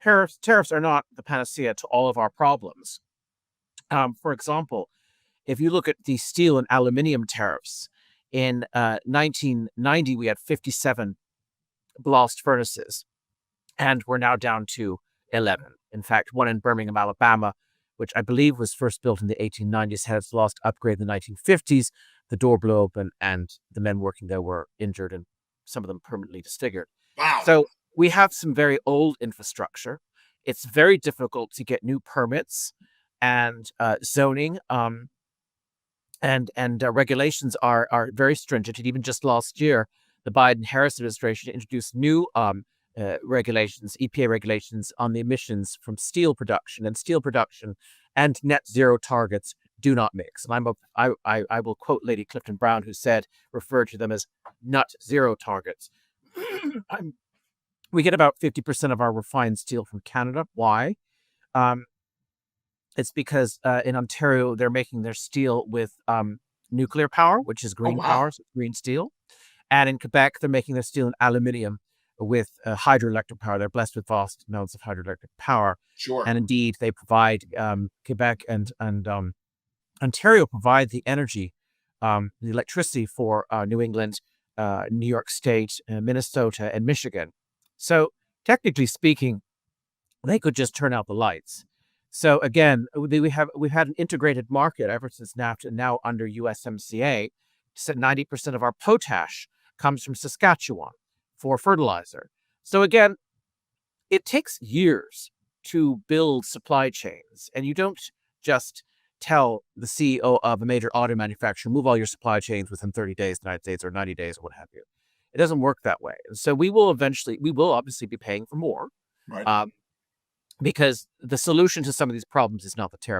tariffs are not the panacea to all of our problems. For example, if you look at the steel and aluminium tariffs, in 1990, we had 57 blast furnaces, and we're now down to 11. In fact, one in Birmingham, Alabama, which I believe was first built in the 1890s, had its last upgrade in the 1950s. The door blew open, and the men working there were injured, and some of them permanently disfigured. Wow. So we have some very old infrastructure. It's very difficult to get new permits and zoning. And regulations are very stringent. And even just last year, the Biden-Harris administration introduced new regulations, EPA regulations on the emissions from steel production, and net zero targets do not mix. And I will quote Lady Clifton Brown, who referred to them as nut zero targets. We get about 50% of our refined steel from Canada. Why? It's because in Ontario, they're making their steel with nuclear power, which is green power, so green steel. And in Quebec, they're making their steel and aluminium with hydroelectric power. They're blessed with vast amounts of hydroelectric power. Sure. And indeed, they provide, Quebec and Ontario provide the energy, the electricity for New England, New York State, Minnesota, and Michigan. So technically speaking, they could just turn out the lights. So again, we've had an integrated market ever since NAFTA, and now under USMCA. So 90% of our potash comes from Saskatchewan for fertilizer. So again, it takes years to build supply chains, and you don't just tell the CEO of a major auto manufacturer, move all your supply chains within 30 days, in the United States, or 90 days, or what have you. It doesn't work that way. And so we will obviously be paying for more. Right. Because the solution to some of these problems is not the tariff.